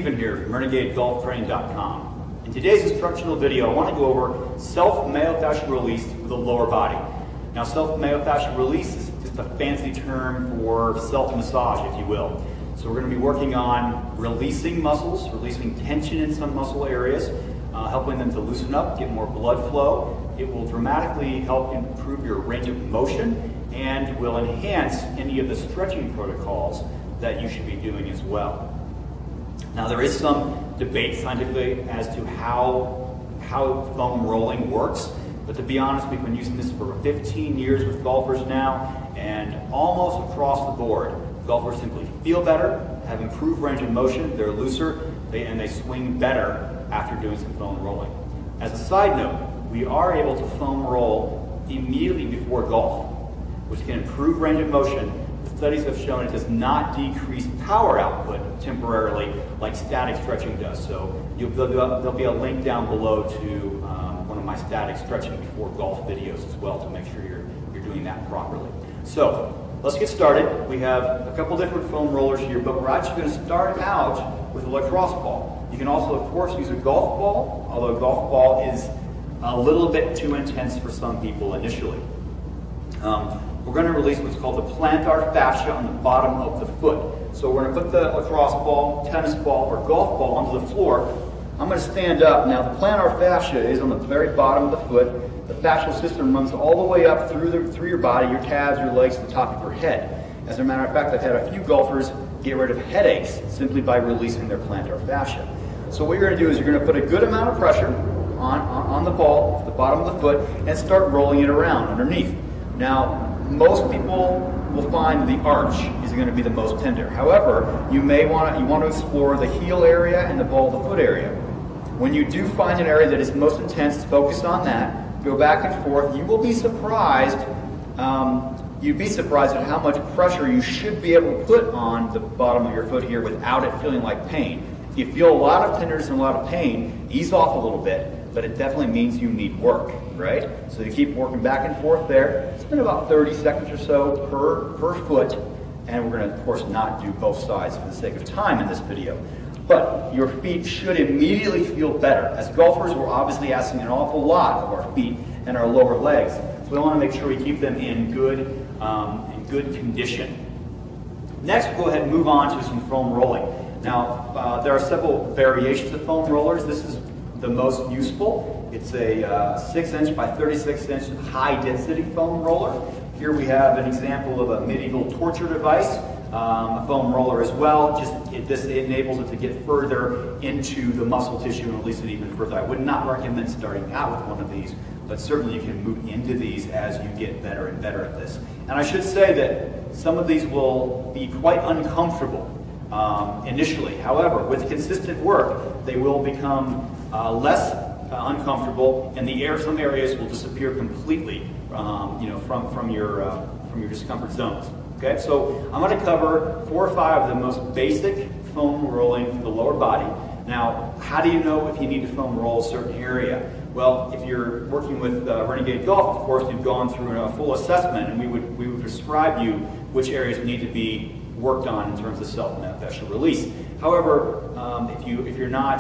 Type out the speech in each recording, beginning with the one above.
Steven here from RenegadeGolfTraining.com. In today's instructional video, I want to go over self-myofascial release for the lower body. Now, self-myofascial release is just a fancy term for self-massage, if you will. So we're going to be working on releasing muscles, releasing tension in some muscle areas, helping them to loosen up, get more blood flow. It will dramatically help improve your range of motion and will enhance any of the stretching protocols that you should be doing as well. Now, there is some debate scientifically as to how foam rolling works, but to be honest, we've been using this for 15 years with golfers now, and almost across the board, golfers simply feel better, have improved range of motion, they're looser, and they swing better after doing some foam rolling. As a side note, we are able to foam roll immediately before golf, which can improve range of motion. Studies have shown it does not decrease power output temporarily like static stretching does. So there'll be a link down below to one of my static stretching before golf videos as well to make sure you're doing that properly. So let's get started. We have a couple different foam rollers here, but we're actually going to start out with a lacrosse ball. You can also, of course, use a golf ball, although a golf ball is a little bit too intense for some people initially. We're going to release what's called the plantar fascia on the bottom of the foot. So we're going to put the lacrosse ball, tennis ball, or golf ball onto the floor. I'm going to stand up. Now, the plantar fascia is on the very bottom of the foot. The fascial system runs all the way up through your body, your calves, your legs, to the top of your head. As a matter of fact, I've had a few golfers get rid of headaches simply by releasing their plantar fascia. So what you're going to do is you're going to put a good amount of pressure on the ball, the bottom of the foot, and start rolling it around underneath. Now, most people will find the arch is going to be the most tender. However, you want to explore the heel area and the ball of the foot area. When you do find an area that is most intense, focus on that. Go back and forth. You will be surprised. You'd be surprised at how much pressure you should be able to put on the bottom of your foot here without it feeling like pain. If you feel a lot of tenderness and a lot of pain, ease off a little bit, but it definitely means you need work, right? So you keep working back and forth there. Spend about 30 seconds or so per foot, and we're going to, of course, not do both sides for the sake of time in this video. But your feet should immediately feel better. As golfers, we're obviously asking an awful lot of our feet and our lower legs, so we want to make sure we keep them in good condition. Next, we'll go ahead and move on to some foam rolling. Now, there are several variations of foam rollers. This is the most useful. It's a 6-inch by 36-inch high-density foam roller. Here we have an example of a medieval torture device, a foam roller as well. This enables it to get further into the muscle tissue and release it even further. I would not recommend starting out with one of these, but certainly you can move into these as you get better and better at this. And I should say that some of these will be quite uncomfortable initially. However, with consistent work, they will become less uncomfortable, and some areas will disappear completely, from your discomfort zones. Okay, so I'm going to cover 4 or 5 of the most basic foam rolling for the lower body. Now, how do you know if you need to foam roll a certain area? Well, if you're working with Renegade Golf, of course, you've gone through a full assessment, and we would describe you which areas need to be worked on in terms of self-myofascial release. However, if you're not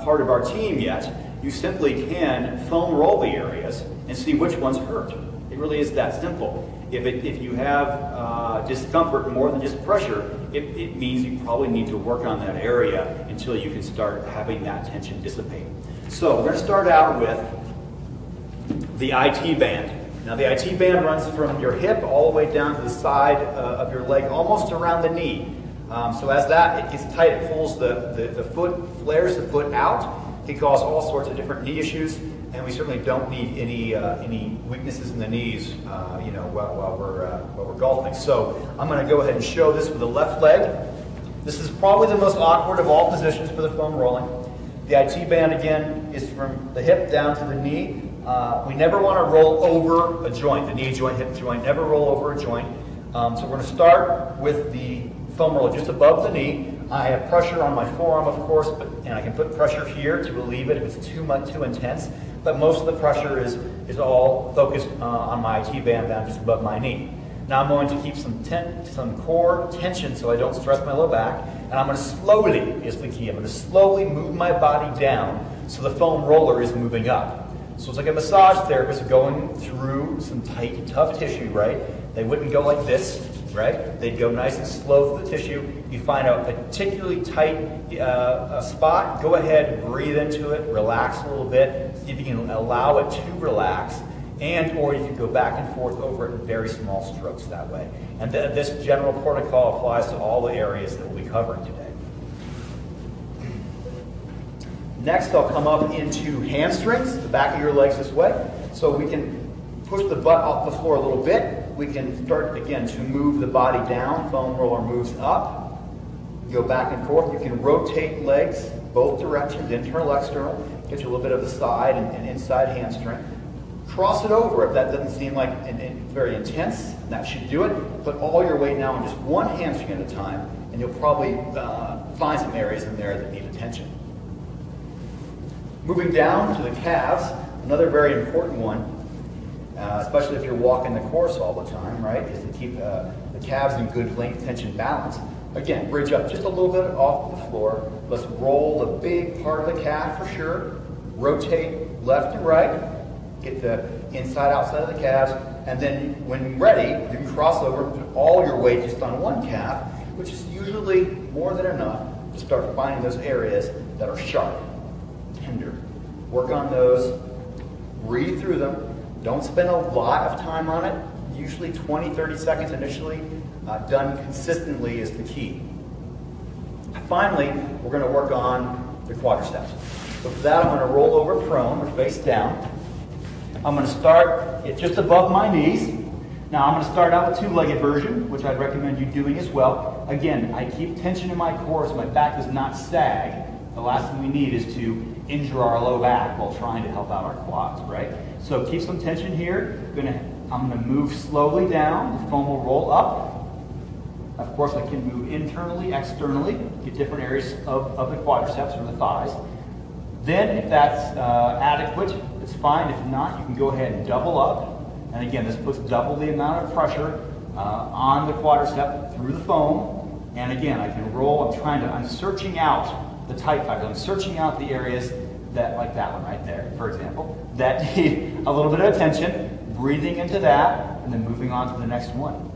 part of our team yet, you simply can foam roll the areas and see which ones hurt. It really is that simple. If you have discomfort more than just pressure, it means you probably need to work on that area until you can start having that tension dissipate. So we're going to start out with the IT band. Now, the IT band runs from your hip all the way down to the side of your leg, almost around the knee. So as it gets tight, it pulls the foot, flares the foot out. It can cause all sorts of different knee issues, and we certainly don't need any weaknesses in the knees, while we're golfing. So I'm going to go ahead and show this with the left leg. This is probably the most awkward of all positions for the foam rolling. The IT band, again, is from the hip down to the knee. We never want to roll over a joint, the knee joint, hip joint, never roll over a joint. So we're going to start with the foam roller just above the knee. I have pressure on my forearm, of course, and I can put pressure here to relieve it if it's too intense. But most of the pressure is all focused on my IT band down just above my knee. Now I'm going to keep some core tension so I don't stress my low back, and I'm going to slowly, is the key, I'm going to slowly move my body down so the foam roller is moving up. So it's like a massage therapist going through some tight, tough tissue, right? They wouldn't go like this, right? They'd go nice and slow through the tissue. You find a particularly tight spot, go ahead, breathe into it, relax a little bit, see if you can allow it to relax, and or you can go back and forth over it in very small strokes that way. And this general protocol applies to all the areas that we'll be covering today. Next, I'll come up into hamstrings, the back of your legs this way. So we can push the butt off the floor a little bit. We can start, again, to move the body down. Foam roller moves up. Go back and forth. You can rotate legs both directions, internal, external. Get you a little bit of the side and inside hamstring. Cross it over if that doesn't seem like very intense. That should do it. Put all your weight now on just one hamstring at a time, and you'll probably find some areas in there that need attention. Moving down to the calves, another very important one, especially if you're walking the course all the time, right, is to keep the calves in good length tension balance. Again, bridge up just a little bit off the floor. Let's roll the big part of the calf for sure. Rotate left and right. Get the inside, outside of the calves. And then when ready, you can cross over and put all your weight just on one calf, which is usually more than enough to start finding those areas that are sharp. Tender. Work on those, breathe through them. Don't spend a lot of time on it. Usually 20, 30 seconds initially. Done consistently is the key. Finally, we're going to work on the quadriceps. So for that, I'm going to roll over prone or face down. I'm going to start just above my knees. Now I'm going to start out with two-legged version, which I'd recommend you doing as well. Again, I keep tension in my core so my back does not sag. The last thing we need is to injure our low back while trying to help out our quads, right? So keep some tension here. I'm going to move slowly down. The foam will roll up. Of course, I can move internally, externally, get different areas of the quadriceps or the thighs. Then, if that's adequate, it's fine. If not, you can go ahead and double up. And again, this puts double the amount of pressure on the quadricep through the foam. And again, I can roll. I'm searching out the tight fibers. I'm searching out the areas that, like that one right there, for example, that need a little bit of attention, breathing into that, and then moving on to the next one.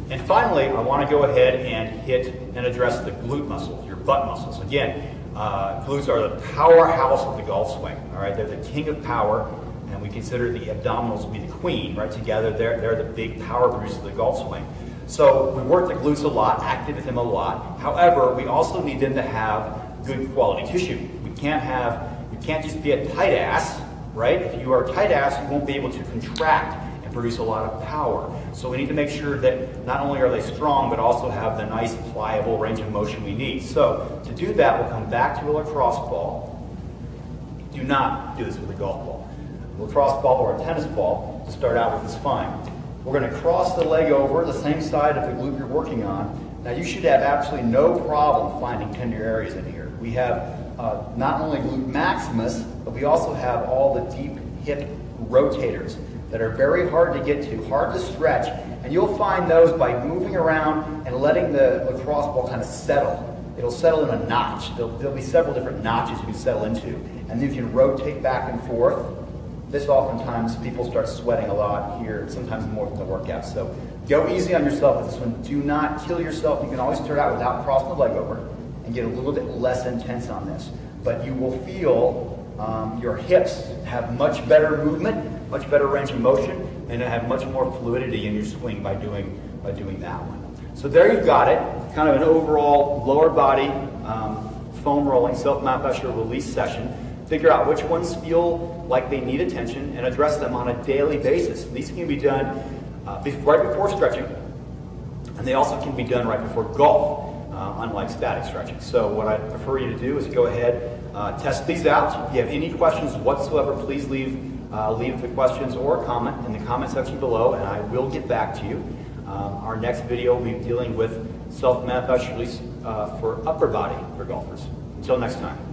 And finally, I want to go ahead and hit and address the glute muscles, your butt muscles. Again, glutes are the powerhouse of the golf swing. All right, they're the king of power, and we consider the abdominals to be the queen. Right, together they're the big power producers of the golf swing. So we work the glutes a lot, activate them a lot. However, we also need them to have good quality tissue. You can't just be a tight ass, right? If you are a tight ass, you won't be able to contract and produce a lot of power. So we need to make sure that not only are they strong, but also have the nice pliable range of motion we need. So to do that, we'll come back to a lacrosse ball. Do not do this with a golf ball. A lacrosse ball or a tennis ball, to start out with, is fine. We're going to cross the leg over the same side of the glute you're working on. Now you should have absolutely no problem finding tender areas in here. We have not only glute maximus, but we also have all the deep hip rotators that are very hard to get to, hard to stretch, and you'll find those by moving around and letting the lacrosse ball kind of settle. It'll settle in a notch. There'll be several different notches you can settle into, and then you can rotate back and forth. This oftentimes people start sweating a lot here, sometimes more than the workout. So go easy on yourself with this one. Do not kill yourself. You can always start out without crossing the leg over and get a little bit less intense on this. But you will feel your hips have much better movement, much better range of motion, and have much more fluidity in your swing by doing that one. So there you've got it, kind of an overall lower body foam rolling, self-myofascial release session. Figure out which ones feel like they need attention and address them on a daily basis. These can be done right before stretching, and they also can be done right before golf, unlike static stretching. So what I prefer you to do is go ahead, test these out. If you have any questions whatsoever, please leave the questions or comment in the comment section below, and I will get back to you. Our next video will be dealing with self-myofascial release for upper body for golfers. Until next time.